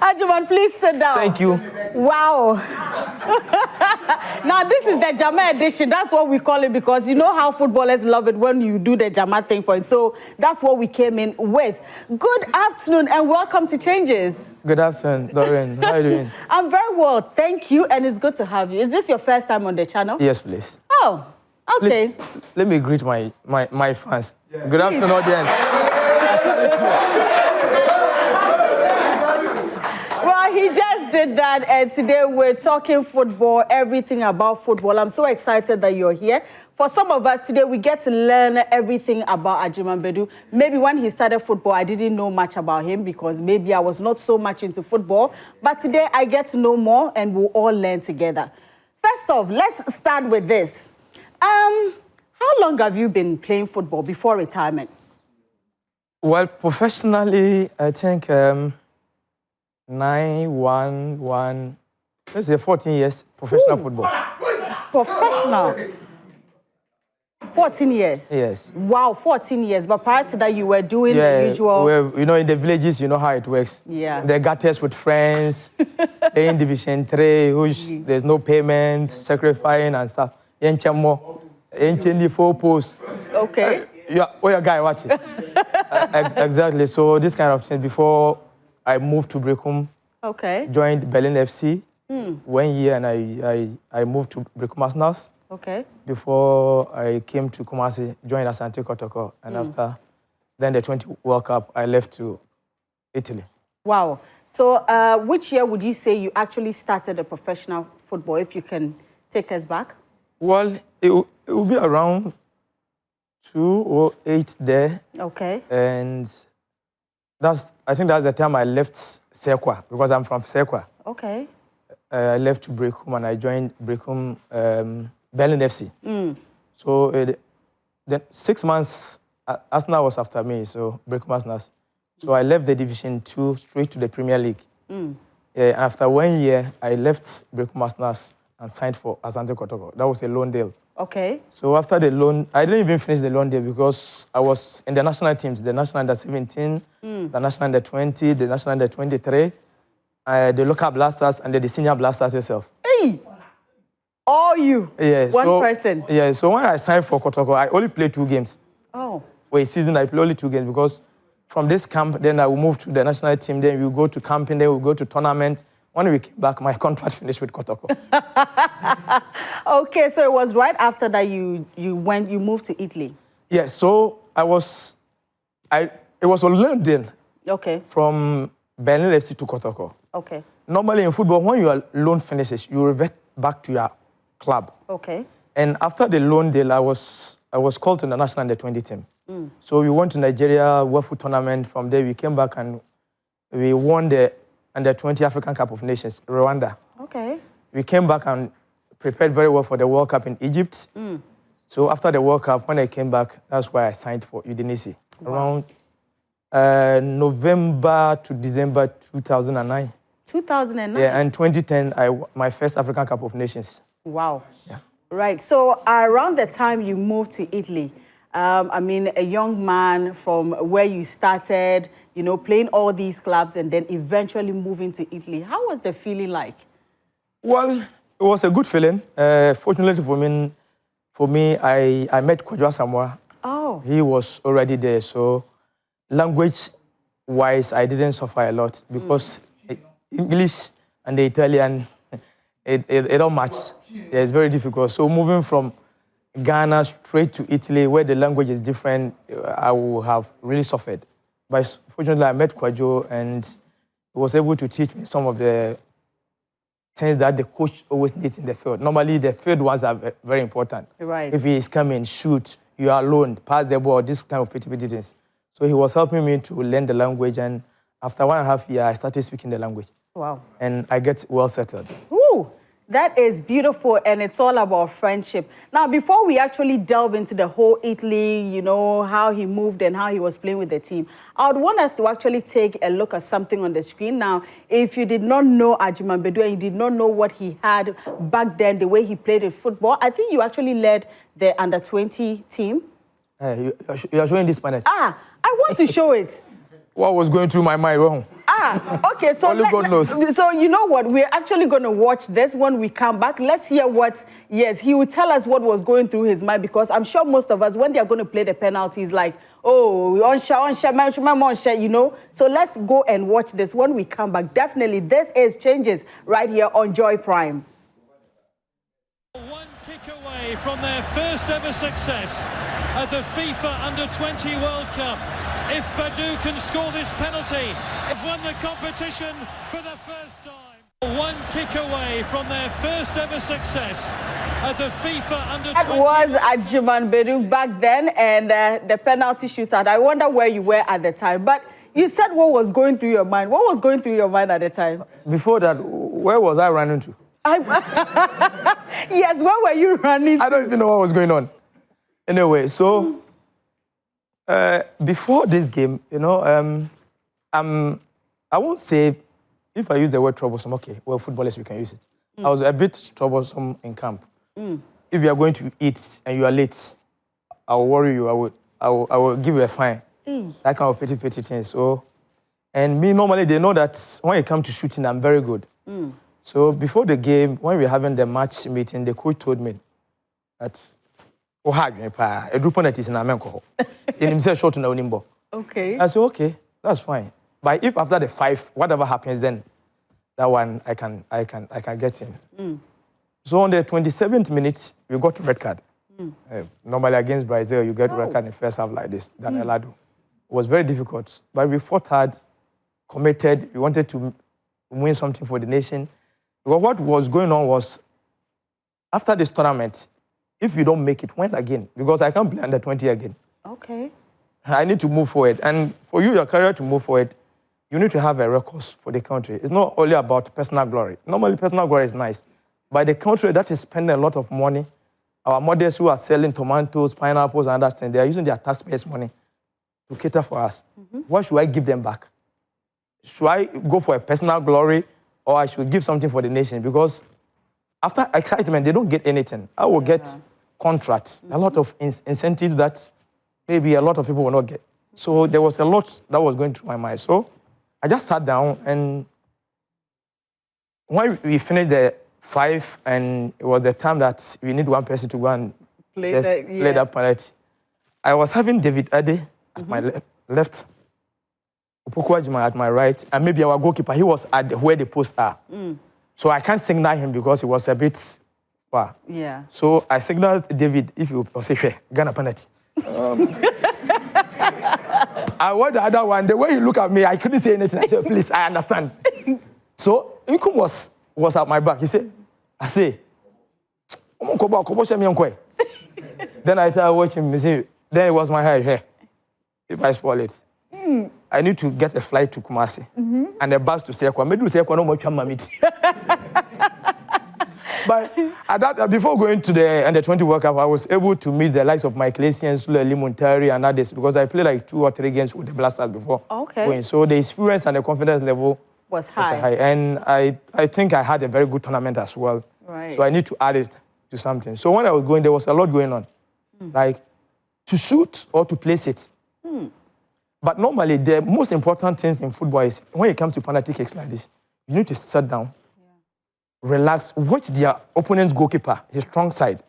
Agyemang, please sit down. Thank you. Wow. Now, this is the Jama edition. That's what we call it because you know how footballers love it when you do the Jama thing for it. So that's what we came in with. Good afternoon and welcome to Changes. Good afternoon, Doreen. How are you doing? I'm very well, thank you, and it's good to have you. Is this your first time on the channel? Yes, please. Oh, okay. Please, let me greet my fans. Yeah. Good afternoon, audience. Well, he just did that, and today we're talking football, everything about football. I'm so excited that you're here. For some of us today, we get to learn everything about Agyemang Badu. Maybe when he started football, I didn't know much about him because maybe I was not so much into football. But today, I get to know more, and we'll all learn together. First off, let's start with this. How long have you been playing football before retirement? Well, professionally, I think 14 years professional football. Professional? 14 years? Yes. Wow, 14 years. But prior to that, you were doing the usual... Well, you know, in the villages, you know how it works. Yeah. The gutters with friends, playing Division 3, which there's no payment, sacrificing and stuff. Four posts. Okay. Your guy, watch it. Exactly. So this kind of thing before I moved to Brekum. Okay. Joined Berlin FC 1 year, and I moved to Brekum Arsenals. Okay. Before I came to Kumasi, joined Asante Kotoko, and after then the 20 World Cup, I left to Italy. Wow. So which year would you say you actually started a professional football, if you can take us back? Well, it will be around 2008 there. Okay. And I think that's the time I left Sekwa, because I'm from Sekwa. Okay. I left to Brekum and I joined Brekum Berlin FC. So then 6 months, Arsenal was after me, so Brekum Arsenal. So I left the Division 2 straight to the Premier League. After 1 year, I left Brekum Arsenal and signed for Asante Kotoko. That was a loan deal. Okay. So after the loan, I didn't even finish the loan deal because I was in the national teams, the national under 17, the national under 20, the national under 23, the local blasters, and the senior blasters itself. Hey! All you? Yeah. One person? Yeah, so when I signed for Kotoko, I only played 2 games. Oh. For a season, I played only 2 games because from this camp, then I will move to the national team, then we'll go to camping, then we'll go to tournament. When we came back, my contract finished with Kotoko. Okay, so it was right after that you moved to Italy. Yeah, so it was a loan deal. Okay. From Berlin FC to Kotoko. Okay. Normally in football, when your loan finishes, you revert back to your club. Okay. And after the loan deal, I was called to the national under 20 team. So we went to Nigeria, World Foot Tournament. From there, we came back and we won the under 20 African Cup of Nations, Rwanda. Okay. We came back and prepared very well for the World Cup in Egypt. So after the World Cup, when I came back, that's why I signed for Udinese. Wow. Around November to December 2009. 2009? Yeah, and 2010, my first African Cup of Nations. Wow. Yeah. Right. So around the time you moved to Italy, I mean, a young man from where you started, you know, playing all these clubs and then eventually moving to Italy. How was the feeling like? Well, it was a good feeling. Fortunately for me, I met Kwadwo Samoa. Oh. He was already there, so language-wise, I didn't suffer a lot because English and the Italian, it don't match. Yeah, it's very difficult. So moving from Ghana straight to Italy, where the language is different, I would have really suffered. But fortunately, I met Kwadwo and he was able to teach me some of the things that the coach always needs in the field. Normally, the field ones are very important. Right. If he is coming, shoot, you are alone, pass the ball, this kind of petty things. So he was helping me to learn the language, and after 1.5 years, I started speaking the language. Wow. And I get well settled. Ooh. That is beautiful, and it's all about friendship. Now, before we actually delve into the whole Italy, you know, how he moved and how he was playing with the team, I would want us to actually take a look at something on the screen. Now, if you did not know Agyemang Badu and you did not know what he had back then, the way he played in football, I think you actually led the under-20 team. You are showing this planet. I want to show it. What was going through my mind? Wrong. Okay, so only God knows. So you know what? We're actually going to watch this when we come back. Let's hear what, yes, he will tell us what was going through his mind, because I'm sure most of us, when they're going to play the penalties, like, oh, you know. So let's go and watch this when we come back. Definitely, this is Changes right here on Joy Prime. One kick away from their first ever success at the FIFA Under-20 World Cup. If Badu can score this penalty, they've won the competition for the first time. One kick away from their first ever success at the FIFA Under-20. That was Agyemang Badu back then, and the penalty shootout. I wonder where you were at the time. But you said what was going through your mind. What was going through your mind at the time? Before that, where was I running to? Yes, where were you running to? I don't even know what was going on. Anyway, so before this game, you know, I won't say, if I use the word troublesome, okay, well, footballers, we can use it. I was a bit troublesome in camp. If you are going to eat and you are late, I will worry you, I will give you a fine. That kind of petty things. So, and me, normally, they know that when it comes to shooting, I'm very good. So before the game, when we were having the match meeting, the coach told me that, okay. I said, okay, that's fine. But if after the 5, whatever happens, then that one I can get in. So on the 27th minute, we got a red card. Normally against Brazil, you get red card in the first half like this, than Elado. It was very difficult, but we fought hard, committed. We wanted to win something for the nation. Because what was going on was, after this tournament, if you don't make it, win again. Because I can't play under 20 again. Okay. I need to move forward. And for you, your career to move forward, you need to have a record for the country. It's not only about personal glory. Normally, personal glory is nice. But the country that is spending a lot of money, our mothers who are selling tomatoes, pineapples, and other things, they are using their taxpayers' money to cater for us. What should I give them back? Should I go for a personal glory, or I should give something for the nation? Because after excitement, they don't get anything. I will get contracts, a lot of incentives that maybe a lot of people will not get. So there was a lot that was going through my mind. So I just sat down, and when we finished the 5, and it was the time that we need one person to go and play that penalty, I was having David Ade at my left, Opoku Agyemang at my right, and maybe our goalkeeper, he was at where the posts are. So I can't signal him because he was a bit far. Yeah. So I signaled David, if you say, hey, Ghana penalty. I want the other one. The way you look at me, I couldn't say anything. I said, please, I understand. So Nkum was at my back. He said, I say, then I started watching him. Then it was my hair. If I spoil it, I need to get a flight to Kumasi and a bus to Sekwa. Maybe Sekwa no more mamit. But at that, before going to the Under-20 World Cup, I was able to meet the likes of Mike Lesian, Sule Limuntari, and others, because I played like 2 or 3 games with the Blasters before. Okay. So the experience and the confidence level was high. And I think I had a very good tournament as well. Right. So I need to add it to something. So when I was going, there was a lot going on. Like to shoot or to place it. But normally, the most important things in football is when it comes to penalty kicks like this, you need to sit down, relax, watch their opponent's goalkeeper, his strong side.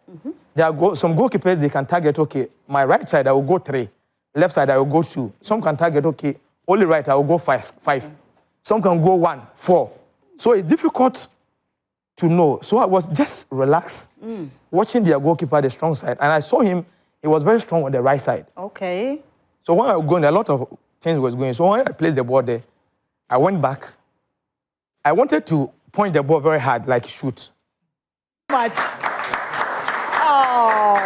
There are some goalkeepers, they can target, okay, my right side, I will go 3. Left side, I will go 2. Some can target, okay, only right, I will go 5. Some can go 1, 4. So it's difficult to know. So I was just relaxed, watching their goalkeeper, the strong side. And I saw him, he was very strong on the right side. Okay. So when I was going, a lot of things was going. So when I placed the ball there, I went back. I wanted to point the ball very hard, like shoot. Much. Oh.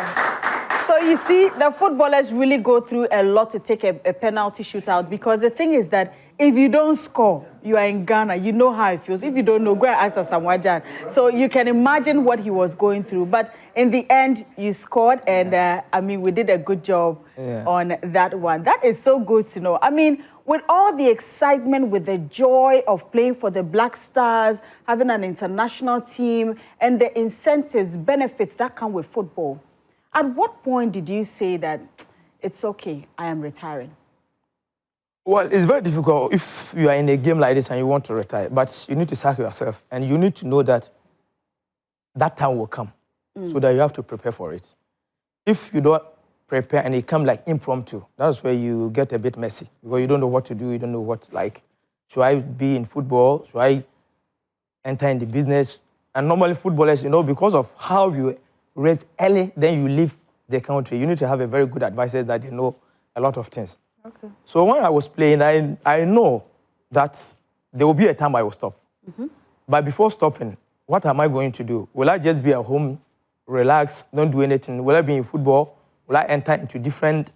So you see, the footballers really go through a lot to take a penalty shootout, because the thing is that if you don't score, you are in Ghana, you know how it feels. If you don't know, go and ask Asamoah. So you can imagine what he was going through. But in the end, you scored, and I mean, we did a good job on that one. That is so good to know. I mean, with all the excitement, with the joy of playing for the Black Stars, having an international team, and the incentives, benefits that come with football, at what point did you say that it's okay, I am retiring? Well, it's very difficult if you are in a game like this and you want to retire, but you need to sacrifice yourself, and you need to know that that time will come, so that you have to prepare for it. If you don't prepare and it comes like impromptu, that's where you get a bit messy, because you don't know what to do, you don't know what, like, should I be in football? Should I enter in the business? And normally footballers, you know, because of how you raised early, then you leave the country, you need to have a very good advisor that they know a lot of things. Okay. So when I was playing, I know that there will be a time I will stop. But before stopping, what am I going to do? Will I just be at home, relax, don't do anything? Will I be in football? Will I enter into different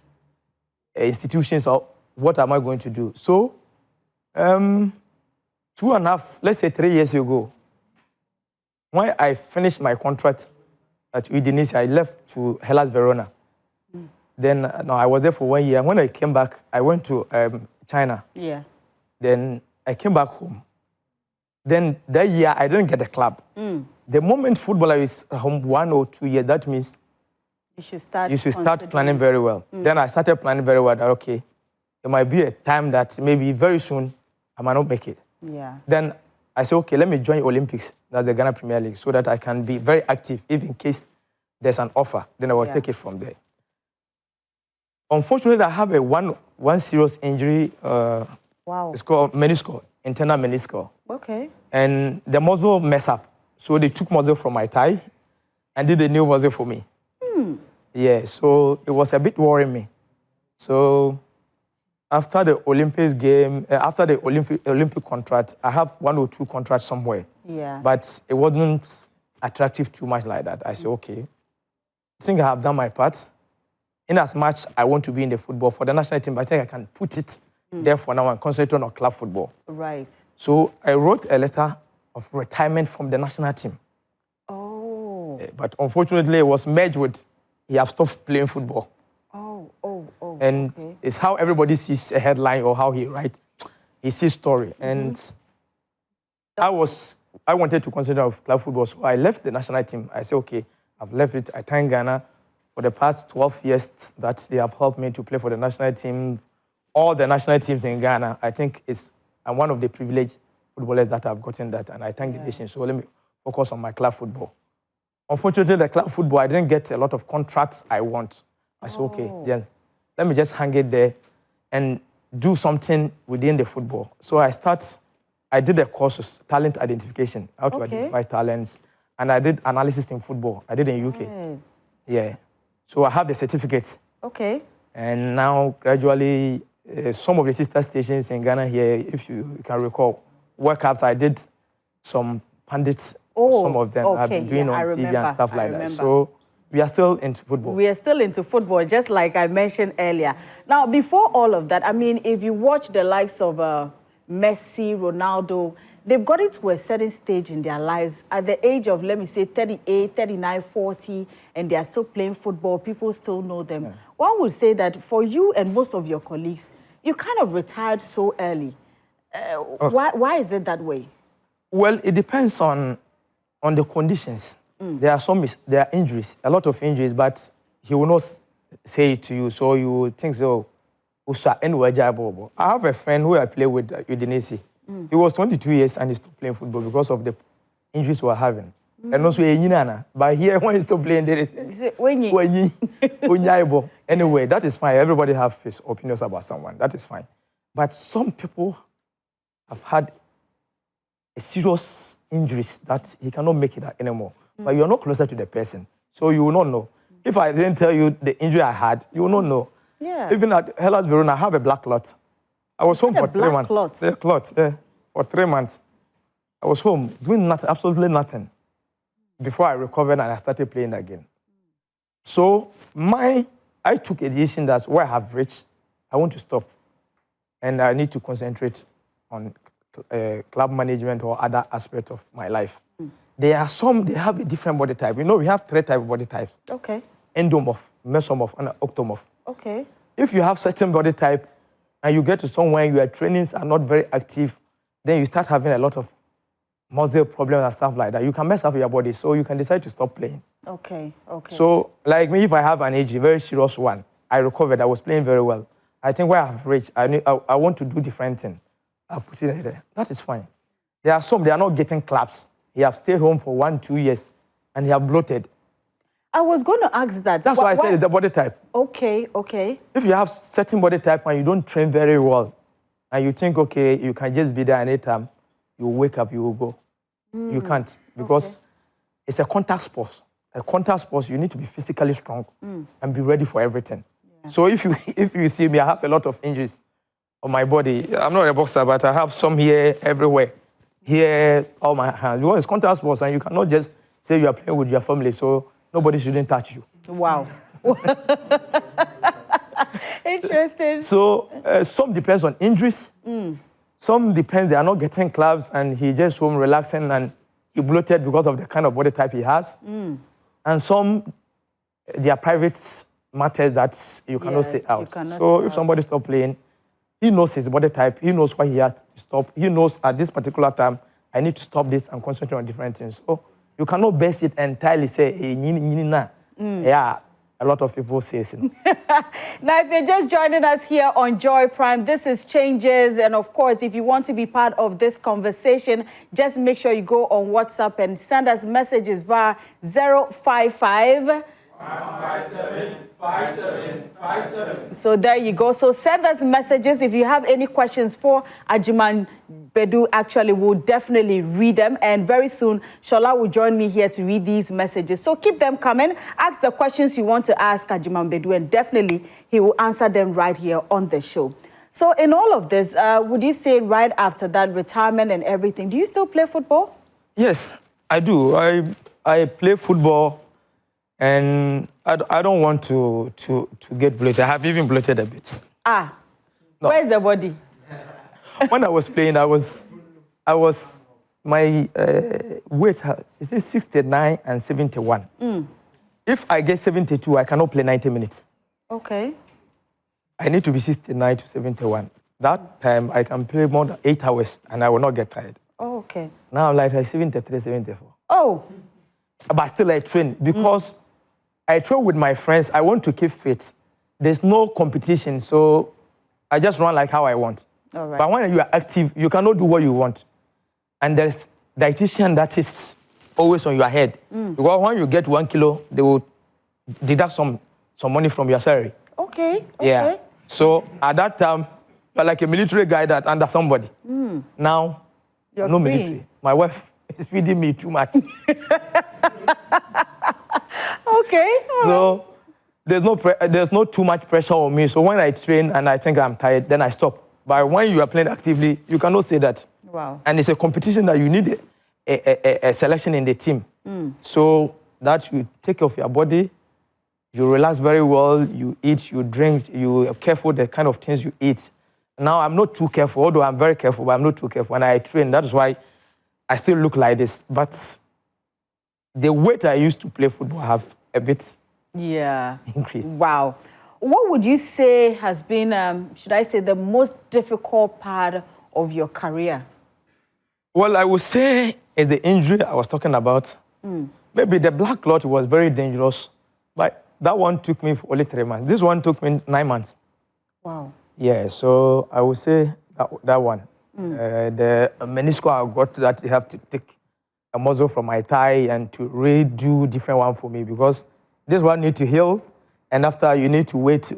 institutions, or what am I going to do? So, 2.5, let's say 3 years ago, when I finished my contract at Udinese, I left to Hellas Verona. Then no, I was there for 1 year. When I came back, I went to China. Yeah. Then I came back home. Then that year, I didn't get a club. The moment footballer is home 1 or 2 years, that means you should start planning very well. Then I started planning very well that, okay, there might be a time that maybe very soon I might not make it. Yeah. Then I said, okay, let me join Olympics. That's the Ghana Premier League, so that I can be very active, if in case there's an offer, then I will take it from there. Unfortunately, I have one serious injury. Wow. It's called meniscal, internal meniscal. Okay. And the muscle messed up. So they took muscle from my thigh and did a new muscle for me. Yeah, so it was a bit worrying me. So after the Olympics game, after the Olympic contract, I have 1 or 2 contracts somewhere. Yeah. But it wasn't attractive too much like that. I said, okay, I think I have done my part. In as much I want to be in the football for the national team, I think I can put it there for now and concentrate on club football. Right. So I wrote a letter of retirement from the national team. Oh. But unfortunately, it was merged with he have stopped playing football. Oh. And it's how everybody sees a headline or how he writes his story. And I wanted to consider of club football, so I left the national team. I said, okay, I've left it. I thank Ghana for the past 12 years that they have helped me to play for the national team. All the national teams in Ghana, I think I'm one of the privileged footballers that have gotten that, and I thank the nation. So let me focus on my club football. Unfortunately, the club football, I didn't get a lot of contracts I want. I said, okay, then let me just hang it there and do something within the football. So I did a course, talent identification, how to identify talents, and I did analysis in football. I did in UK. Yeah. So I have the certificate. Okay. And now, gradually, some of the sister stations in Ghana here, if you can recall, World Cups, I did some pundits, some of them I've been doing on TV and stuff like that. So we are still into football. We are still into football, just like I mentioned earlier. Now, before all of that, I mean, if you watch the likes of Messi, Ronaldo, they've got it to a certain stage in their lives at the age of, let me say, 38, 39, 40, and they are still playing football. People still know them. Yeah. One would say that for you and most of your colleagues, you kind of retired so early. Why is it that way? Well, it depends on the conditions. There are injuries, a lot of injuries, but he will not say it to you, so you think so. I have a friend who I play with at Udinese. He was 22 years and he stopped playing football because of the injuries we were having. And also, but here when he stopped playing, there is anyway, that is fine. Everybody has his opinions about someone. That is fine. But some people have had a serious injuries that he cannot make it anymore. But you are not closer to the person, so you will not know. If I didn't tell you the injury I had, you will not know. Yeah. Even at Hellas Verona, I have a black clot. I was home for 3 months. A clot, for 3 months. I was home doing nothing, absolutely nothing, before I recovered and I started playing again. So I took a decision that where I have reached, I want to stop. and I need to concentrate on club management or other aspects of my life. There are some, they have a different body type. You know, we have 3 types of body types. Okay. Endomorph, mesomorph, and ectomorph. Okay. If you have certain body type and you get to somewhere your trainings are not very active, then you start having a lot of muscle problems and stuff like that. You can mess up your body, so you can decide to stop playing. Okay, okay. So, like me, if I have an injury, very serious one, I recovered, I was playing very well. I think where I've reached, I want to do different thing. I'll put it there. That is fine. There are some, they are not getting claps. He have stayed home for 1-2 years, and he have bloated. I was going to ask that. That's why I said it's the body type. Okay, okay. If you have certain body type and you don't train very well, and you think, okay, you can just be there anytime, you wake up, you will go. You can't, because it's a contact sport. A contact sport, you need to be physically strong and be ready for everything. Yeah. So if you see me, I have a lot of injuries on my body. I'm not a boxer, but I have some here, everywhere. Here, all my hands. Because it's contact sports, and you cannot just say you are playing with your family, so nobody shouldn't touch you. Wow. Interesting. So some depends on injuries. Some depends, they are not getting clubs, and he just home relaxing, and he bloated because of the kind of body type he has. And some, they are private matters that you cannot say out. So if somebody stop playing, he knows his body type, he knows why he had to stop. He knows at this particular time, I need to stop this and concentrate on different things. So you cannot base it entirely, say, hey, yeah, a lot of people say so. Now, if you're just joining us here on Joy Prime, this is Changes. And of course, if you want to be part of this conversation, just make sure you go on WhatsApp and send us messages via 055 157 5757. So there you go. So send us messages if you have any questions for Agyemang Badu. Actually, we'll definitely read them. And very soon, Shola will join me here to read these messages. So keep them coming. Ask the questions you want to ask Agyemang Badu, and definitely he will answer them right here on the show. So in all of this, would you say right after that retirement and everything, do you still play football? Yes, I do. I play football. And I don't want to get bloated. I have even bloated a bit. Ah, no. Where's the body? When I was playing, my weight is 69 and 71. If I get 72, I cannot play 90 minutes. Okay. I need to be 69 to 71. That time, I can play more than 8 hours, and I will not get tired. Oh, okay. Now I'm like 73, 74. Oh. But still I train, because I train with my friends. I want to keep fit. There's no competition, so I just run like how I want. All right. But when you are active, you cannot do what you want. And there's dietitian that is always on your head. Because when you get 1 kilo, they will deduct some money from your salary. Okay. Yeah. So at that time, you're like a military guy that under somebody. Now, you're no free. Military. My wife is feeding me too much. Okay. So there's no too much pressure on me. So when I train and I think I'm tired, then I stop. But when you are playing actively, you cannot say that. Wow. And it's a competition that you need a selection in the team. So that you take care of your body, you relax very well, you eat, you drink, you are careful the kind of things you eat. Now I'm not too careful, although I'm very careful, but I'm not too careful. When I train, that's why I still look like this. But the weight I used to play football have a bit increased. Wow. What would you say has been, should I say, the most difficult part of your career? Well, I would say is the injury I was talking about. Maybe the black clot was very dangerous, but that one took me for only 3 months. This one took me 9 months. Wow. Yeah, so I would say that one. The meniscus I got that you have to take a muscle from my thigh and to redo different one for me, because this one need to heal, and after you need to wait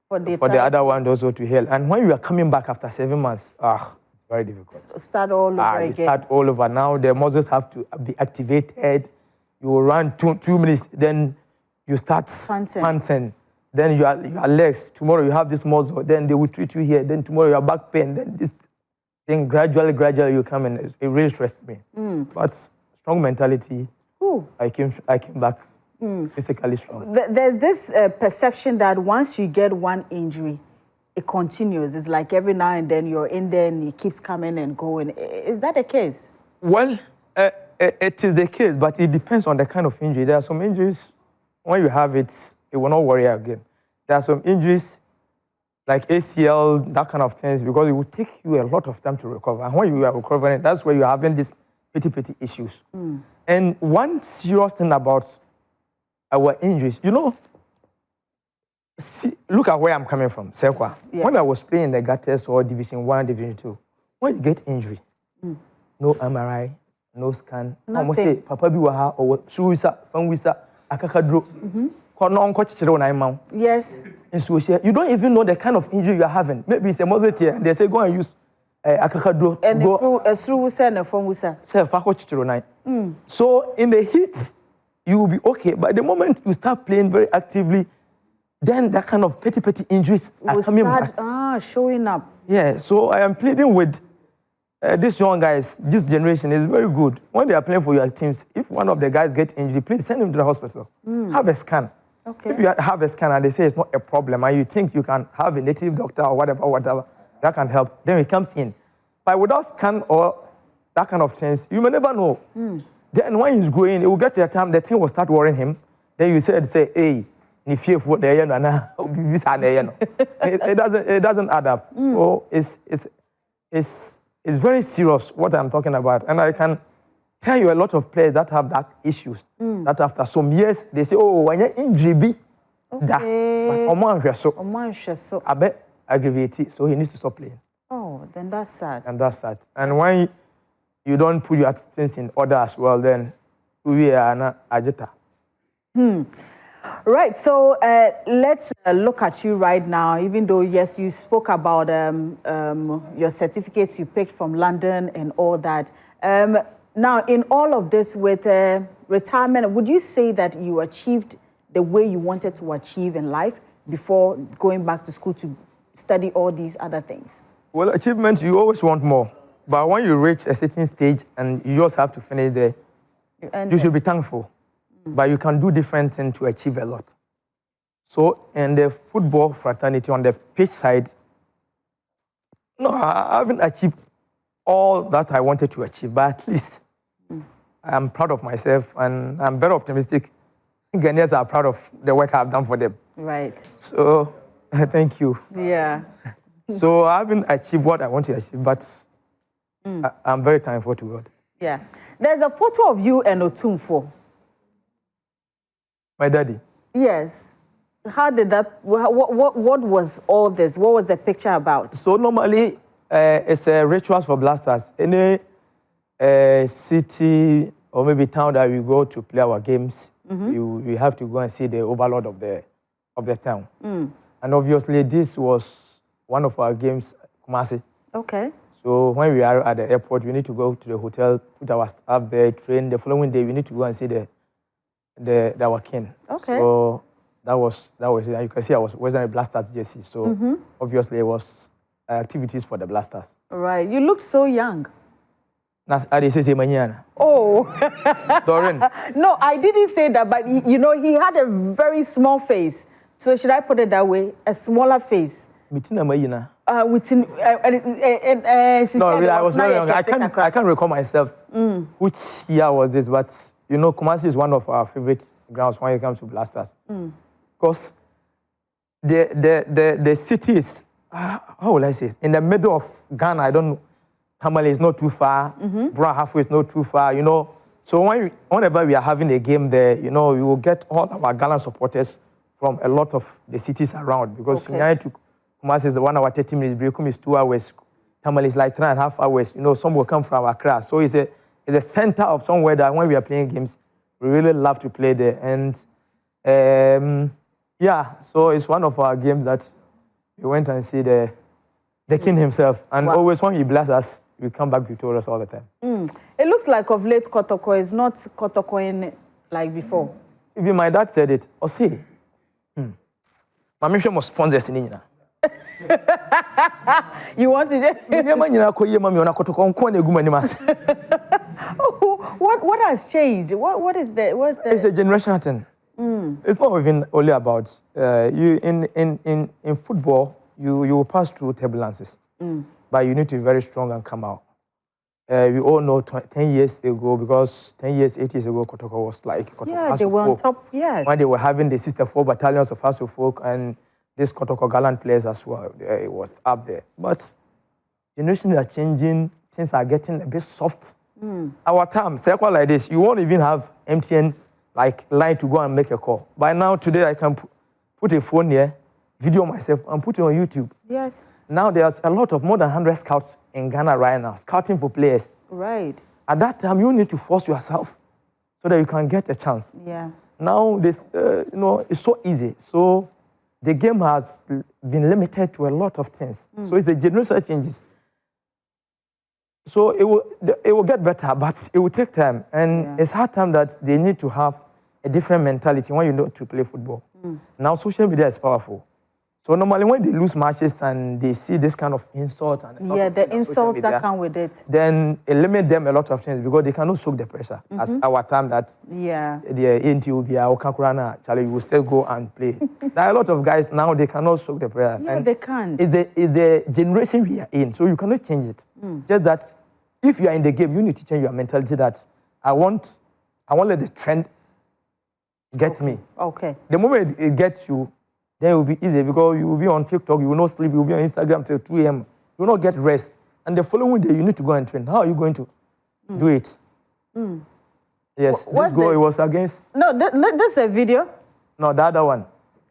for the other one also to heal. And when you are coming back after 7 months, it's very difficult. Start all over again. Start all over. Now the muscles have to be activated. You will run 2 minutes, then you start panting. Then your legs, tomorrow you have this muscle, then they will treat you here, then tomorrow your back pain, then this. Then gradually you come in. It really stressed me. But strong mentality, I came back physically strong. There's this perception that once you get one injury, it continues? It's like every now and then you're in there and it keeps coming and going. Is that the case? Well, it is the case, but it depends on the kind of injury. There are some injuries, when you have it, it will not worry you again. There are some injuries, like ACL, that kind of things, because it will take you a lot of time to recover. And when you are recovering, that's where you're having these petty issues. And one serious thing about our injuries, you know, see, look at where I'm coming from, Sekwa. Yeah. When I was playing in the gutters or Division 1, Division 2, when you get injury, no MRI, no scan, almost say, Papa Biwaha or Suisa, Fanwisa, Akakadro, yes. And so you don't even know the kind of injury you're having. Maybe it's a muscle tear. They say go and use Akakadro. And a Suisa and a Fanwisa. So in the heat, you will be okay. But the moment you start playing very actively, then that kind of petty injuries are coming back. Showing up. Yeah, so I am pleading with these young guys, this generation is very good. When they are playing for your teams, if one of the guys gets injured, please send him to the hospital. Have a scan. Okay. If you have a scan and they say it's not a problem and you think you can have a native doctor or whatever, that can help, then he comes in. But without scan or that kind of things, you may never know. Then when he's growing, it will get to a time the thing will start worrying him. Then you say, hey, it doesn't add up. So it's very serious what I'm talking about. And I can tell you a lot of players that have that issues. That after some years, they say, oh, when you're injury, that. But I bet aggravated, so he needs to stop playing. Oh, then that's sad. And that's sad. And when you don't put your things in order as well, then we are not agita. Right, so let's look at you right now, even though, yes, you spoke about your certificates you picked from London and all that. Now, in all of this with retirement, would you say that you achieved the way you wanted to achieve in life before going back to school to study all these other things? Well, achievement, you always want more. But when you reach a certain stage and you just have to finish there, you should be thankful. But you can do different things to achieve a lot. So, in the football fraternity, on the pitch side, no, I haven't achieved all that I wanted to achieve, but at least I'm proud of myself and I'm very optimistic. Ghanaians are proud of the work I've done for them. Right. So, thank you. Yeah. So, I haven't achieved what I want to achieve, but I'm very thankful to God. Yeah. There's a photo of you and Otumfo. My daddy? Yes. How did that, what was all this? What was the picture about? So normally, it's a rituals for Blasters. Any city or maybe town that we go to play our games, we have to go and see the overlord of the town. And obviously, this was one of our games, Kumasi. Okay. So when we are at the airport, we need to go to the hotel, put our stuff there, train. The following day, we need to go and see our king. Okay. So that was it. You can see I was wearing a Blasters jersey. So obviously it was activities for the Blasters. Right. You look so young. Oh. Doreen. No, I didn't say that, but you know, he had a very small face. So should I put it that way? A smaller face. No, really, I was very young. I can't recall myself which year was this, but you know, Kumasi is one of our favorite grounds when it comes to Blasters. Because the city is, how will I say it? In the middle of Ghana, I don't know. Tamale is not too far. Brown halfway is not too far, you know. So whenever we are having a game there, you know, we will get all our Ghana supporters from a lot of the cities around. Because Sunyani to Kumasi is the 1 hour, 30 minutes. Brekum is 2 hours. Tamale is like 3.5 hours. You know, some will come from Accra. So it's a center of somewhere that when we are playing games, we really love to play there. And yeah, so it's one of our games that we went and see the king himself. And always when he blesses us, we come back victorious all the time. It looks like of late Kotoko is not Kotokoing like before. Even my dad said it. I say, my mission was sponsors in India. You wanted it? What has changed? What's the? It's a generational thing. It's not even only about you in football. you will pass through turbulences, but you need to be very strong and come out. We all know 10 years ago, because 10 years, 8 years ago, Kotoko was like Kotoko. Yeah, they were on top, yes. When they were having the 64 battalions of Hasso folk and this Kotoko gallant players as well, it was up there. But generations are changing, things are getting a bit soft. Our time, circle like this, you won't even have MTN like line to go and make a call. By now, today, I can put a phone here, video myself, and put it on YouTube. Yes. Now there's a lot of more than 100 scouts in Ghana right now, scouting for players. Right. At that time, you need to force yourself so that you can get a chance. Yeah. Now, this, it's so easy. So the game has been limited to a lot of things. So it's a generational changes. So it will get better, but it will take time. And it's hard time that they need to have a different mentality when you know to play football. Now, social media is powerful. So normally when they lose matches and they see this kind of insult and the insults that come with it, then it limits them a lot of things because they cannot soak the pressure. As our time that the NTUB or Kakurana, Charlie, you will still go and play. There are a lot of guys now they cannot soak the pressure. Yeah, and they can't. It's the generation we are in, so you cannot change it. Just that if you are in the game, you need to change your mentality that I want let the trend get me. Okay. The moment it gets you, then it will be easy because you will be on TikTok, you will not sleep, you will be on Instagram till 2 a.m. You will not get rest. And the following day, you need to go and train. How are you going to do it? Yes, this goal, it was against... No, this is a video. No, the other one.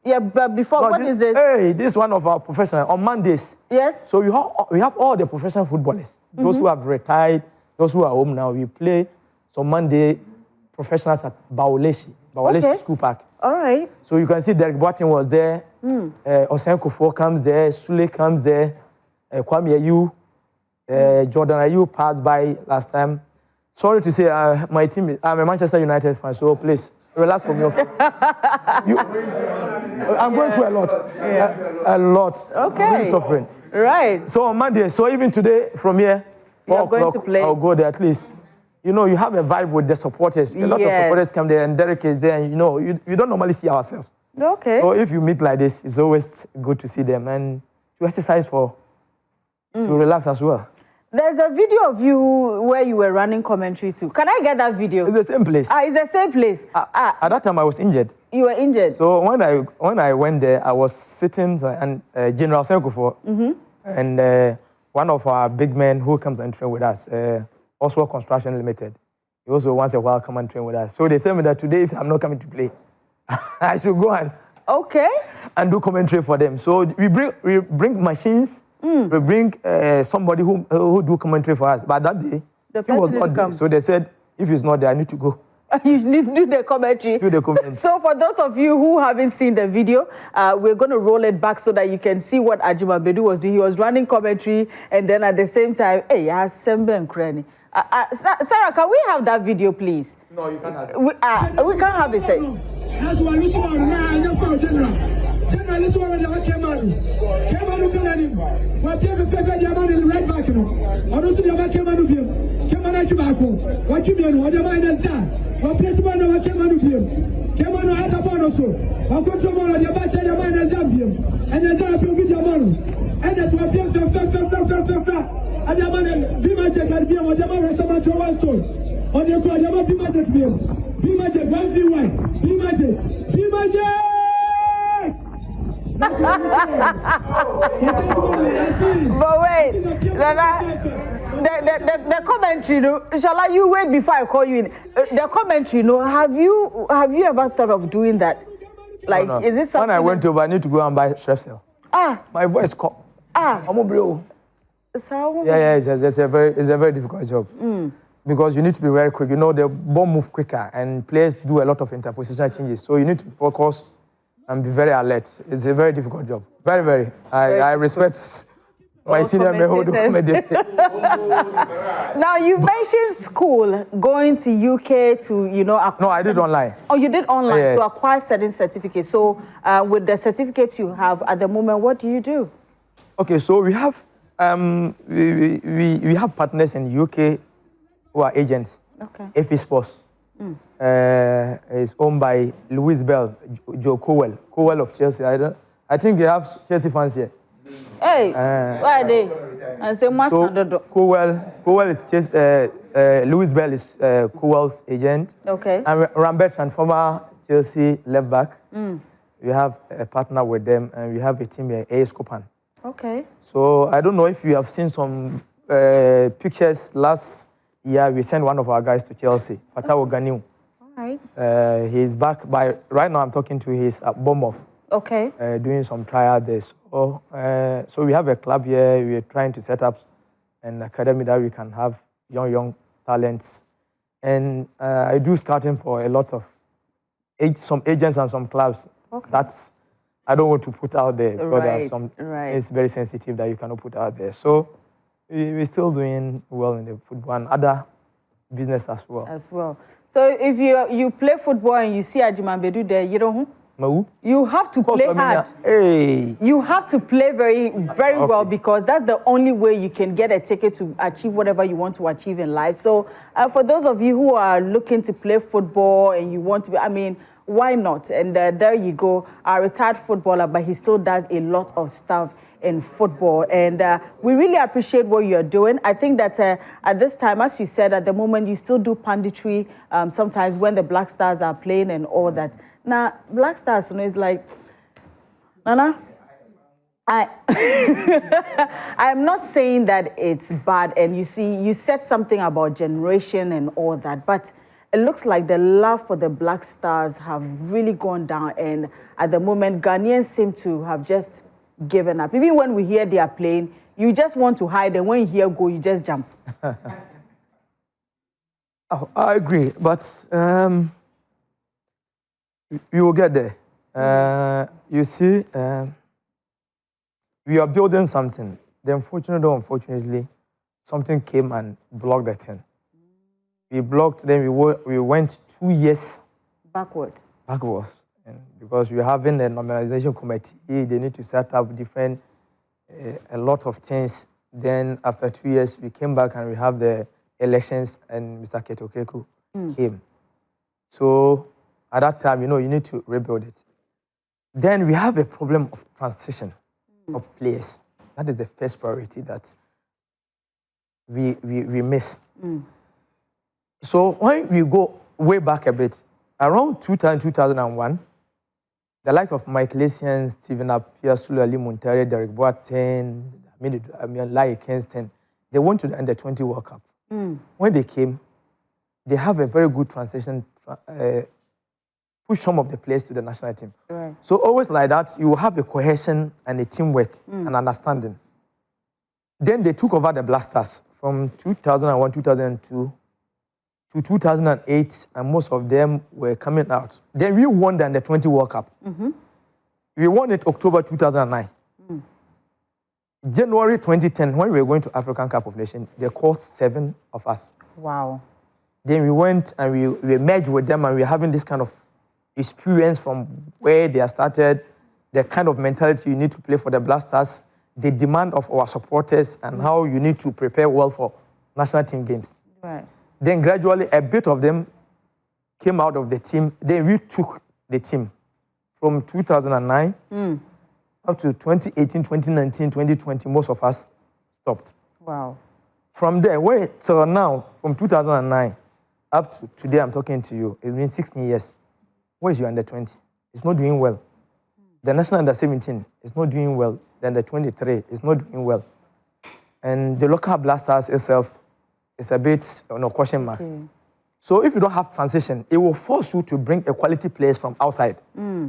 Yeah, but before, what is this? Hey, this is one of our professionals on Mondays. Yes. So we have all the professional footballers. Those who have retired, those who are home now. We play some Monday professionals at Bauleshi School Park. All right. So you can see Derek Boateng was there. Osenko 4 comes there. Sule comes there. Kwame Ayew. Jordan Ayew passed by last time. Sorry to say, my team, I'm a Manchester United fan, so please, relax from your... I'm going through a lot. A lot. Okay. I'm really suffering. Right. So on Monday, so even today, from here, 4 o'clock, I'll go there at least. You know, you have a vibe with the supporters. A lot of supporters come there, and Derek is there, and you don't normally see ourselves. Okay. So if you meet like this, it's always good to see them and to exercise to relax as well. There's a video of you where you were running commentary too. Can I get that video? It's the same place. It's the same place. At that time, I was injured. You were injured. So when I went there, I was sitting and General Senkufo and one of our big men who comes and train with us, Oswald Construction Limited. He also once a while come and train with us. So they tell me that today, if I'm not coming to play, I should go and do commentary for them. So we bring machines. We bring somebody who do commentary for us. But that day, he was not there. So they said, if he's not there, I need to go. You need to do the commentary. Do the commentary. So for those of you who haven't seen the video, we're going to roll it back so that you can see what Agyemang Badu was doing. He was running commentary, and then at the same time, hey, I Sembe and Krenny. Sarah, can we have that video, please? No, you can't have it. We can't have it. That's why listen to General, listen to Agyemang. Came on looking at him. What gave a favor Agyemang in the right back? I don't see the other came on with him. Came on Agyemang. What you mean? What am I in the time? What place one of came on with him? Came on at a bone also. I got to one of the batch and mind and jump him. And then I will be the money. And that's what Agyemang be magic and be a Agyemang restaurant to one stone. On your call, Agyemang be magic. Be magic, 1v1. Be magic. Be magic. But wait, the commentary, Inshallah, you wait before I call you in. The commentary, have you ever thought of doing that? Like, no. Is it something? When I went over, I need to go and buy Strepsil. My voice caught. I'm a bro. Yeah, it's a very difficult job. Because you need to be very quick. The ball move quicker, and players do a lot of interpositional changes. So you need to focus and be very alert. It's a very difficult job. Very, very. I respect my senior comedian. Now, you mentioned school, going to UK to, No, I did online. Oh, you did online yes. to acquire certain certificates. So with the certificates you have at the moment, what do you do? Okay, so we have we have partners in the UK who are agents. Okay. FE Sports. Is owned by Louis Bell, Joe Cowell of Chelsea. I think you have Chelsea fans here. Hey, why are they? And say, so Cowell is just Louis Bell is Cowell's agent. Okay. And Rambert, former Chelsea left back. We have a partner with them, and we have a team here, AS Copan. Okay. So I don't know if you have seen some pictures last year. We sent one of our guys to Chelsea, Fatawo Ganiu. All right. He's back right now. I'm talking to his at Bournemouth. Okay. Doing some trial there. So we have a club here. We're trying to set up an academy that we can have young talents. And I do scouting for a lot of some agents and some clubs. Okay. That's I don't want to put out there because there are Right, some right. things very sensitive that you cannot put out there. So we're still doing well in the football and other business as well. As well. So if you play football and you see Agyemang Badu there, you don't. You have to play hard. Hey. You have to play very well because that's the only way you can get a ticket to achieve whatever you want to achieve in life. So for those of you who are looking to play football and you want to be, I mean, why not? And there you go, a retired footballer, but he still does a lot of stuff in football. And we really appreciate what you're doing. I think that at this time, as you said, at the moment, you still do punditry sometimes when the Black Stars are playing and all that. Now, Black Stars, you know, it's like, Nana, I'm not saying that it's bad. And you see, you said something about generation and all that, but it looks like the love for the Black Stars have really gone down. And at the moment, Ghanaians seem to have just given up. Even when we hear they are playing, you just want to hide. And when you hear go, you just jump. Oh, I agree. But you will get there. You see, we are building something. Unfortunately, something came and blocked the thing. We blocked them. We went 2 years backwards. And because we're having a normalization committee, they need to set up different, a lot of things. Then after 2 years, we came back and we have the elections, and Mr. Ketokeku came. So at that time, you know, you need to rebuild it. Then we have a problem of transition of players. That is the first priority that we miss. So when we go way back a bit, around 2001, the like of Mike Lessian, Stephen Appiah, Sulali Muntere, Derek Boateng, Lai Kingston, they went to the Under-20 World Cup. When they came, they have a very good transition, push some of the players to the national team. Right. So always like that, you have a cohesion and a teamwork and understanding. Then they took over the Black Stars from 2001, 2002 to 2008, and most of them were coming out. Then we won the Under-20 World Cup. We won it October 2009. January 2010, when we were going to African Cup of Nations, they called 7 of us. Wow. Then we went and we merged with them, and we're having this kind of experience from where they started, the kind of mentality you need to play for the Black Stars, the demand of our supporters, and how you need to prepare well for national team games. Right. Then gradually, a bit of them came out of the team. Then we took the team from 2009 up to 2018, 2019, 2020. Most of us stopped. Wow. From there, till now, from 2009 up to today, I'm talking to you, it's been 16 years. Where is your Under-20? It's not doing well. The national Under-17 is not doing well. The Under-23 is not doing well. And the local Black Stars itself is a bit question mark. So if you don't have transition, it will force you to bring a quality players from outside.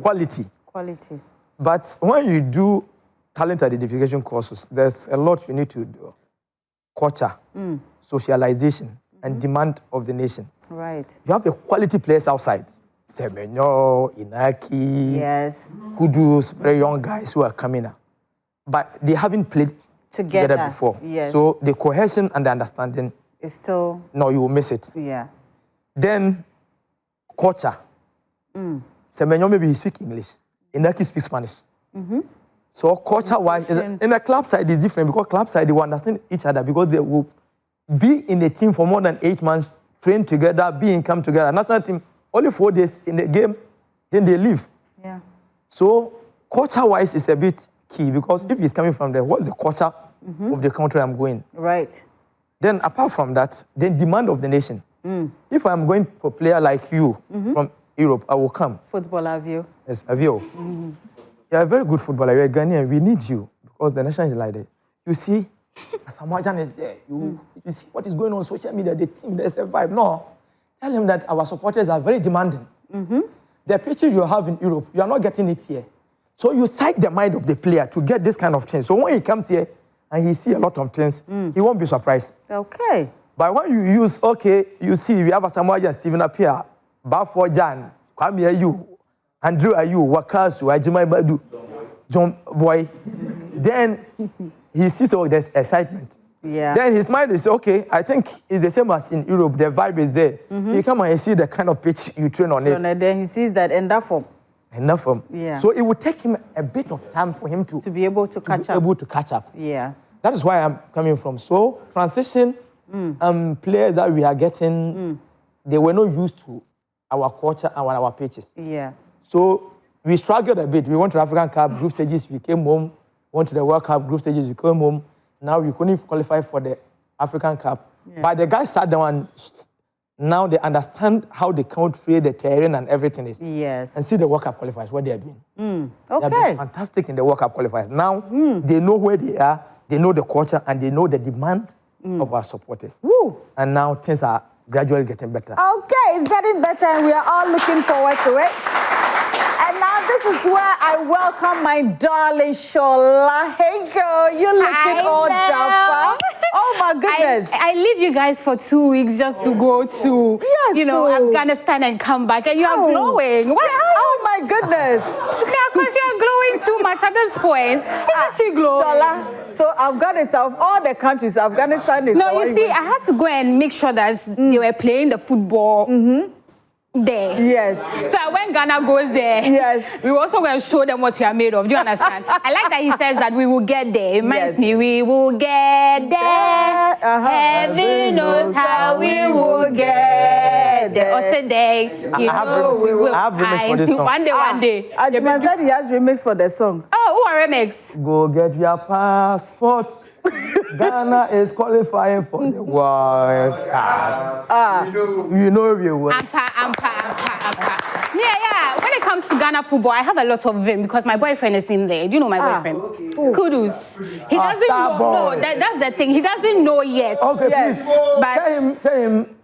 Quality. But when you do talent identification courses, there's a lot you need to do. Culture, socialization, and demand of the nation. Right. You have the quality players outside. Semenyo, Inaki, yes, Kudus, very young guys who are coming up. But they haven't played together before. Yes. So the cohesion and the understanding is still... No, you will miss it. Yeah. Then, culture. Semenyo, maybe he speaks English. Inaki speaks Spanish. So culture-wise, in the club side, it's different because club side, they will understand each other because they will be in a team for more than 8 months, train together, be in camp together. National team, only 4 days in the game, then they leave. Yeah. So culture-wise, it's a bit key because if he's coming from there, what's the culture of the country I'm going? Right. Then apart from that, the demand of the nation. If I'm going for a player like you from Europe, I will come. Footballer view. Yes, Avio. You're a very good footballer. You're a Ghanaian. We need you because the nation is like that. You see, Asamoah is there. You see what is going on social media, the team, there's the vibe. No, tell him that our supporters are very demanding. The picture you have in Europe, you are not getting it here. So you psych the mind of the player to get this kind of thing. So when he comes here and he see a lot of things, he won't be surprised. Okay. But when you use, you see, we have Asamoah and Stephen Appiah, Bafo Jan, Kwame Ayu, Andrew Ayu, Wakasu, Agyemang Badu, John Boy, then he sees all this excitement. Yeah. Then his mind is, I think it's the same as in Europe, the vibe is there. He come and see the kind of pitch you train on it. And then he sees that enough form. Enough form. Yeah. So it would take him a bit of time for him to be able to catch up. Yeah. That is why I'm coming from. So transition players that we are getting, they were not used to our culture and our pitches. Yeah. So we struggled a bit. We went to African Cup group stages, we came home. Went to the World Cup group stages, we came home. Now we couldn't qualify for the African Cup. Yeah. But the guys sat down and now they understand how the country, the terrain and everything is. Yes. And see the World Cup qualifiers, what they are doing. Okay. They have been fantastic in the World Cup qualifiers. Now they know where they are, they know the culture, and they know the demand of our supporters. Woo. And now things are gradually getting better. Okay, it's getting better and we are all looking forward to it. And now this is where I welcome my darling Shola. Hey girl, you're looking all dapper. Oh my goodness. I leave you guys for 2 weeks just to go to, Afghanistan and come back, and you are glowing. What? Oh my goodness. Yeah, because you're glowing too much at this point. Isn't she glowing? Shola, so Afghanistan, of all the countries, Afghanistan is... No, you see, I had to go and make sure that they were playing the football there. Yes. So when Ghana goes there, yes, we also going to show them what we are made of. Do you understand? I like that he says that we will get there. It reminds me, we will get there. Heaven knows how we will get there. Also there, we will. I have remix for this song. One day. Agyemang said he has remix for the song. Oh, who are remix? Go get your passport. Ghana is qualifying for the World Cup. You know we will. Yeah. When it comes to Ghana football, I have a lot of them because my boyfriend is in there. Do you know my boyfriend? Okay. Kudus. He doesn't know. No, that's the thing. He doesn't know yet. Okay, yes. But tell him.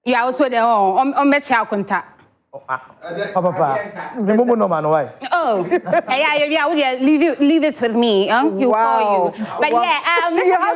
You are also there. On Mecha contact. Papa, remember no man, why? Oh, yeah. Leave it with me. He'll call you. But you have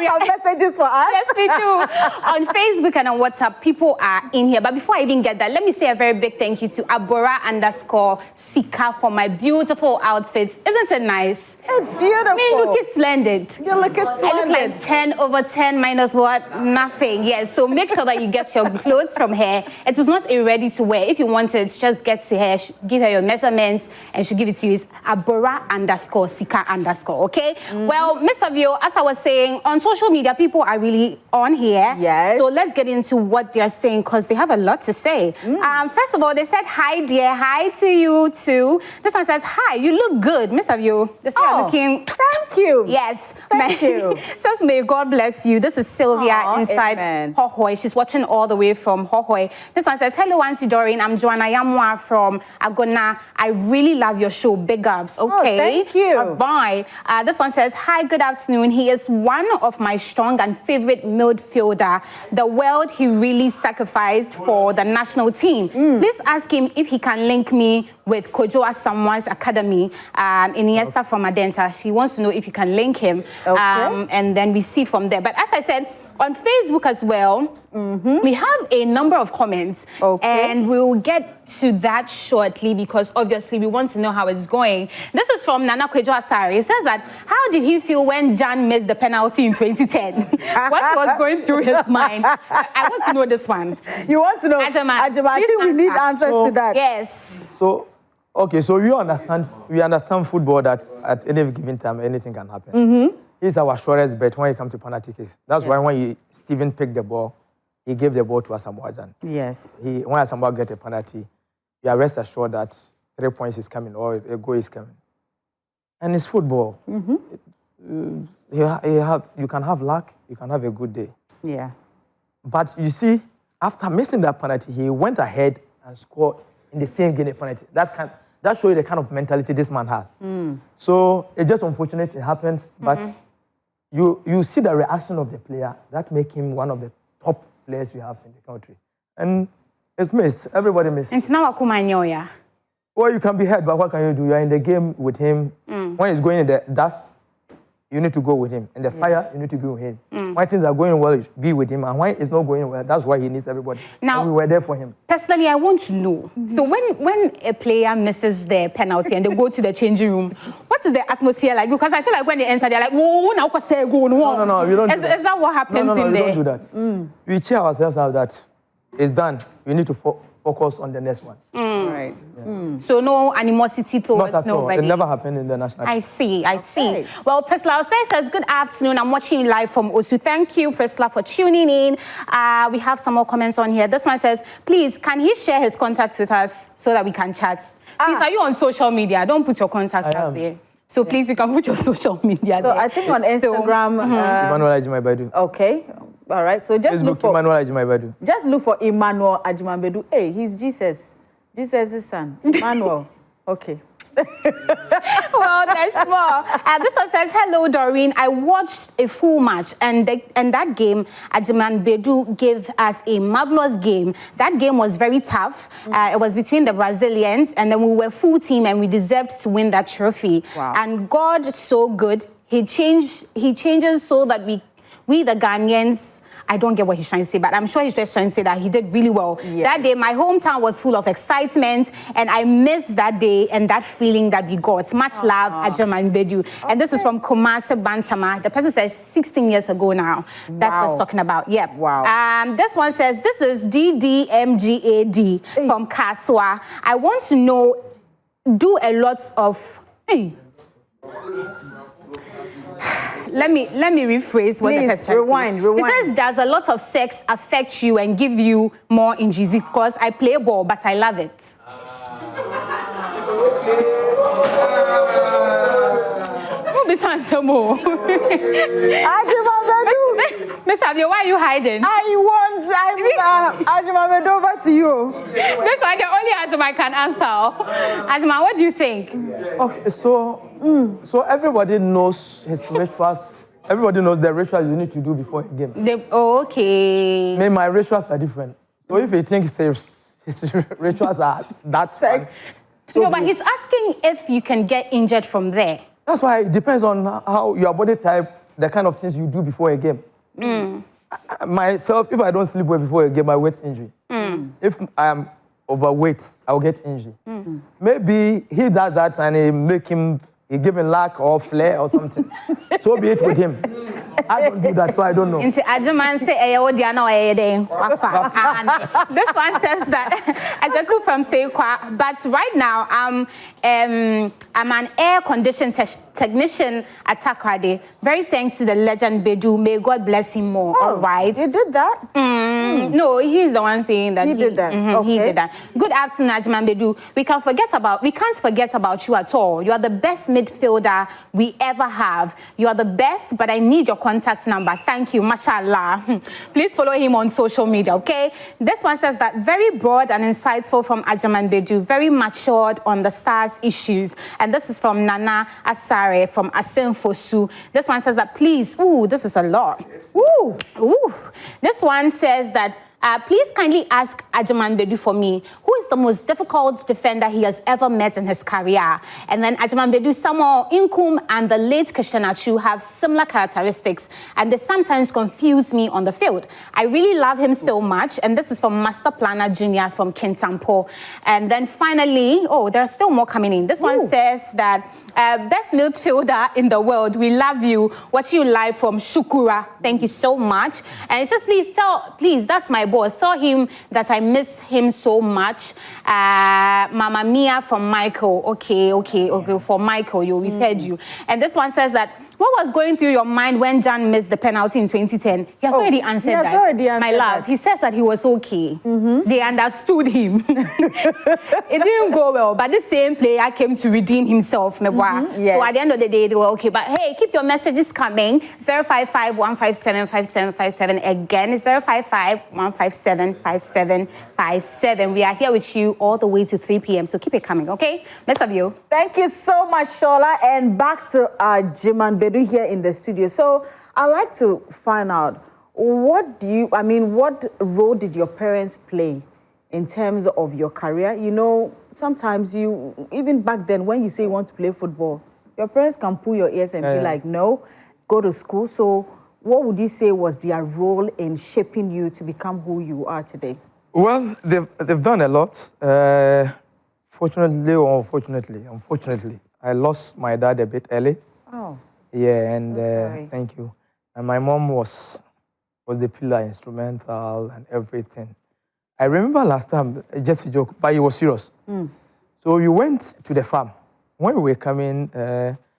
some messages for us? Yes, we do. On Facebook and on WhatsApp, people are in here. But before I even get that, let me say a very big thank you to Abora_Sika for my beautiful outfits. Isn't it nice? It's beautiful. I mean, looking splendid. You're looking splendid. I look like 10 over 10 minus what? Nothing. Yes. So make sure that you get your clothes from her. It is not a ready to wear. If you want it, just get to her, give her your measurements, and she'll give it to you. It's Abora_Sika_. Okay? Well, Miss Avio, as I was saying, on social media, people are really on here. Yes. So let's get into what they're saying because they have a lot to say. First of all, they said, hi, dear. Hi to you, too. This one says, hi, you look good, Miss Avio. This one looking... Thank you. Yes. Thank you. Says, may God bless you. This is Sylvia inside Hohoi. She's watching all the way from Hohoi. This one says, hello, Auntie Doreen. I'm Joanna Yamwa from Agona. I really love your show. Big ups. Okay. Oh, thank you. Bye. This one says, hi, good afternoon. He is one of my strong and favorite midfielder. The world he really sacrificed for the national team. Please ask him if he can link me with Kojo Asamoah's academy in Iniesta from Adenta. She wants to know if you can link him. And then we see from there. But as I said, on Facebook as well, we have a number of comments. And we'll get to that shortly because obviously we want to know how it's going. This is from Nana Kwejo Asari. It says that, how did he feel when Jan missed the penalty in 2010? What was going through his mind? I want to know this one. You want to know? Agyemang, I think we need answers to that. Yes. So, okay, so we understand football that at any given time, anything can happen. He's our surest bet when it comes to penalty kicks. That's why when Stephen picked the ball, he gave the ball to Asamoah Gyan. Yes. When Asamoah gets a penalty, you are rest assured that 3 points is coming or a goal is coming. And it's football. You can have luck, you can have a good day. Yeah. But you see, after missing that penalty, he went ahead and scored in the same game penalty. That shows you the kind of mentality this man has. So it's just unfortunate it happens, but you see the reaction of the player that make him one of the top players we have in the country. And it's missed. Everybody missed. It's now a Well, you can be hurt, but what can you do? You're in the game with him. When he's going in the dust, you need to go with him. In the fire, you need to be with him. When things are going well, be with him. And when it's not going well, that's why he needs everybody. Now, and we were there for him. Personally, I want to know. So when a player misses their penalty and they go to the changing room, what is the atmosphere like? Because I feel like when they enter, they're like, whoa, now I say go. No, we don't. Is that what happens in there? We don't do that. We cheer ourselves out that it's done. We need to focus on the next one. Right. So no animosity towards Not at all. nobody. It never happened in the national team. I see. Well, Priscilla says, good afternoon. I'm watching you live from Osu. Thank you, Priscilla, for tuning in. We have some more comments on here. This one says, please, can he share his contact with us so that we can chat? Please, are you on social media? Don't put your contact out there. So please, you can put your social media there. So I think on Instagram... Emmanuel Agyemang Badu. Okay. All right. So just look for... Emmanuel Agyemang Badu. Just look for Emmanuel Agyemang Badu. Hey, he's Jesus. Jesus' son. Emmanuel. Okay. Well, there's more. This one says, hello, Doreen. I watched a full match, and that game, Agyemang Badu gave us a marvelous game. That game was very tough. It was between the Brazilians, and then we were full team, and we deserved to win that trophy. Wow. And God is so good. He changes so that we the Ghanaians, I don't get what he's trying to say, but I'm sure he's just trying to say that he did really well. Yes. That day, my hometown was full of excitement, and I missed that day and that feeling that we got. Much love, Agyemang Badu. Okay. And this is from Kumasi Bantama. The person says 16 years ago now. That's what he's talking about. Yep. Wow. This one says, this is DDMGAD from Kaswa. I want to know, do a lot of... Hey. Let me rephrase what the person rewind. It says, does a lot of sex affect you and give you more injuries? Because I play ball, but I love it. Miss Avio, why are you hiding? Agyemang Badu, over to you. That's why the only answer I can answer. Agyemang, what do you think? Okay, so everybody knows his rituals. Everybody knows the rituals you need to do before a game. Okay. My rituals are different. So if you think his rituals are that sex, no, but he's asking if you can get injured from there. That's why it depends on how your body type, the kind of things you do before a game. Myself, if I don't sleep well before a game, I get injury. If I am overweight, I'll get injury. Maybe he does that and he give him luck or flair or something. So be it with him. I don't do that, so I don't know. This one says that as a group from Seikwa, but right now I'm an air condition technician at Takrade. Very thanks to the legend Badu. May God bless him more. All right. You did that? No, he's the one saying that. He did that. Okay. He did that. Good afternoon, Agyemang Badu. We can't forget about you at all. You are the best midfielder we ever have. You are the best, but I need your contact number. Thank you, mashallah. Please follow him on social media, okay? This one says that very broad and insightful from Agyemang Badu, very matured on the Stars issues. And this is from Nana Asare from Asenfosu. This one says that please, this is a lot. This one says that please kindly ask Agyemang Badu for me, who is the most difficult defender he has ever met in his career? And then Agyemang Badu, Samuel Inkum, and the late Christian Achu have similar characteristics, and they sometimes confuse me on the field. I really love him so much, and this is from Master Planner Jr. from Kintampo. And then finally, there are still more coming in. This one says that best midfielder in the world, we love you. Watching you live from Shukura. Thank you so much. And it says, please, that's my boss. Tell him that I miss him so much. Mama Mia from Michael. Okay, for Michael, we've heard you. And this one says that What was going through your mind when Jan missed the penalty in 2010? He has already answered that. Already answered My love, he says that he was okay. They understood him. It didn't go well, but the same player came to redeem himself. Yes. So at the end of the day, they were okay. But hey, keep your messages coming. 055-157-5757. Again, 055-157-5757. We are here with you all the way to 3 p.m. So keep it coming, okay? Best of you. Thank you so much, Shola. And back to Agyemang Badu here in the studio. So I'd like to find out, what role did your parents play in terms of your career? You know, sometimes even back then, when you say you want to play football, your parents can pull your ears and be like, no, go to school. So what would you say was their role in shaping you to become who you are today? Well, they've done a lot. Fortunately or unfortunately, I lost my dad a bit early. Oh. Yeah, and So sorry. thank you. And my mom was the pillar, instrumental, and everything. I remember last time, just a joke, but it was serious. So we went to the farm. When we were coming,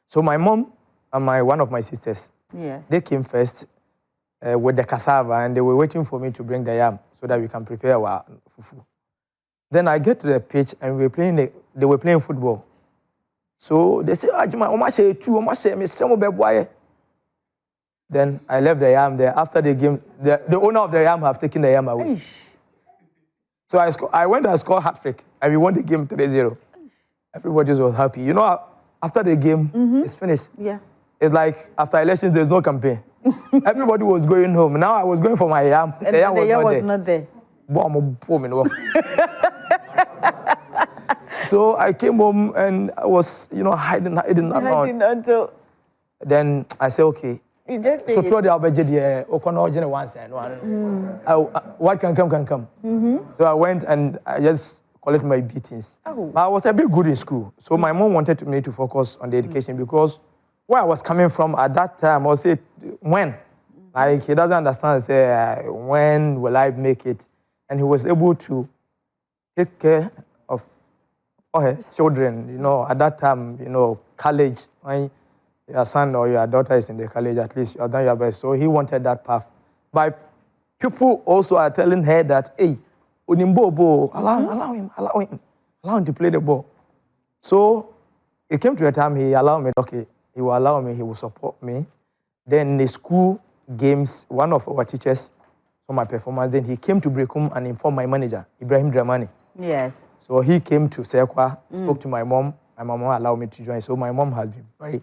so my mom and one of my sisters, they came first with the cassava, and they were waiting for me to bring the yam so that we can prepare our fufu. Then I get to the pitch, and they were playing football. So they say, then I left the yam there. After the game, the owner of the yam have taken the yam away. So I went and scored hat-trick, and we won the game 3-0. Everybody was happy. You know, after the game, it's finished. Yeah. It's like, after elections, there's no campaign. Everybody was going home. Now I was going for my yam. And the yam was not there. So I came home, and I was, hiding around. Until Then I said, okay. you just say So through the Abyegye, what can come. So I went and I just collected my beatings. Oh. I was a bit good in school. So my mom wanted me to focus on the education because where I was coming from at that time, I was saying, when? Like, he doesn't understand, say, when will I make it? And he was able to take care of her children, at that time, college. When your son or your daughter is in the college, at least you have done your best. So he wanted that path. But people also are telling her that, hey, Unimbo, allow him to play the ball. So it came to a time he allowed me, okay, he will allow me, he will support me. Then the school games, one of our teachers for my performance, then he came to Brekum and informed my manager, Ibrahim Dramani. yes. So he came to Sekwa, spoke to my mom, and my mom allowed me to join. So my mom has been very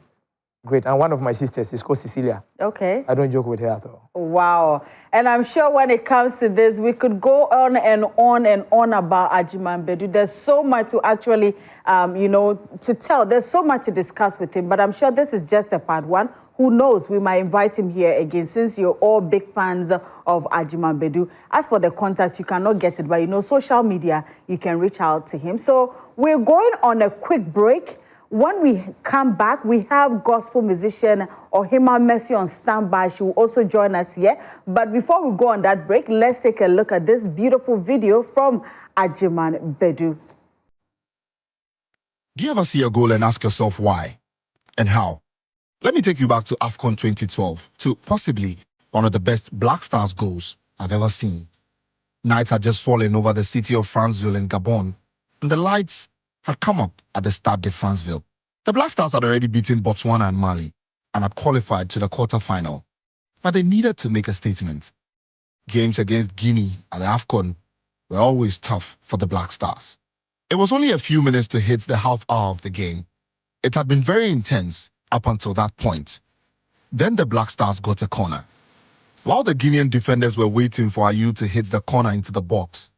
great. And one of my sisters is called Cecilia. Okay. I don't joke with her at all. Wow. And I'm sure when it comes to this, we could go on and on and on about Agyemang Badu. There's so much to actually, to tell. There's so much to discuss with him. But I'm sure this is just a part one. Who knows? We might invite him here again since you're all big fans of Agyemang Badu. As for the contact, you cannot get it. But, social media, you can reach out to him. So we're going on a quick break. When we come back, we have gospel musician Ohima Mercy on standby. She will also join us here. But before we go on that break, let's take a look at this beautiful video from Agyemang Badu. Do you ever see a goal and ask yourself why and how? Let me take you back to AFCON 2012, to possibly one of the best Black Stars goals I've ever seen. Night had just fallen over the city of Franceville in Gabon, and the lights had come up at the Stade de Franceville. The Black Stars had already beaten Botswana and Mali and had qualified to the quarterfinal, but they needed to make a statement. Games against Guinea at the AFCON were always tough for the Black Stars. It was only a few minutes to hit the half hour of the game. It had been very intense up until that point. Then the Black Stars got a corner. While the Guinean defenders were waiting for Ayew to hit the corner into the box,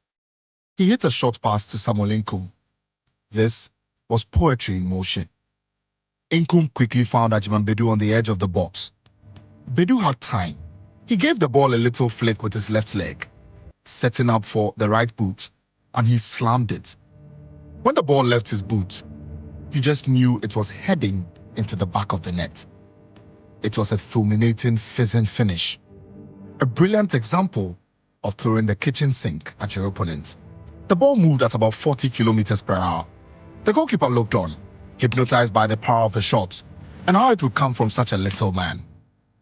he hit a short pass to Samuel Nkum. This was poetry in motion. Nkum quickly found Agyemang Badu on the edge of the box. Badu had time. He gave the ball a little flick with his left leg, setting up for the right boot, and he slammed it. When the ball left his boot, you just knew it was heading into the back of the net. It was a fulminating, fizzing finish. A brilliant example of throwing the kitchen sink at your opponent. The ball moved at about 40 kilometers per hour. The goalkeeper looked on, hypnotized by the power of the shot. and how it would come from such a little man.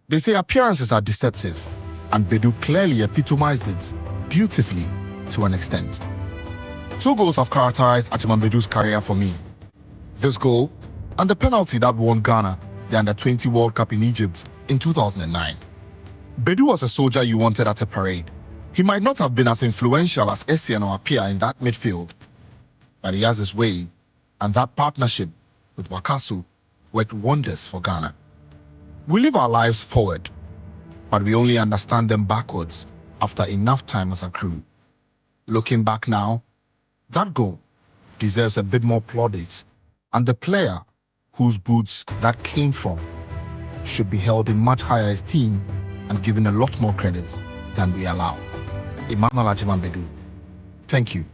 They say appearances are deceptive, and Badu clearly epitomized it beautifully to an extent. 2 goals have characterized Agyemang Badu's career for me. This goal and the penalty that won Ghana the Under-20 World Cup in Egypt in 2009. Badu was a soldier you wanted at a parade. He might not have been as influential as Essien or Appiah in that midfield, but he has his way, and that partnership with Wakaso worked wonders for Ghana. We live our lives forward, but we only understand them backwards after enough time has accrued. Looking back now, that goal deserves a bit more plaudits, and the player whose boots that came from should be held in much higher esteem and given a lot more credit than we allow. Emmanuel Agyemang Badu. Thank you.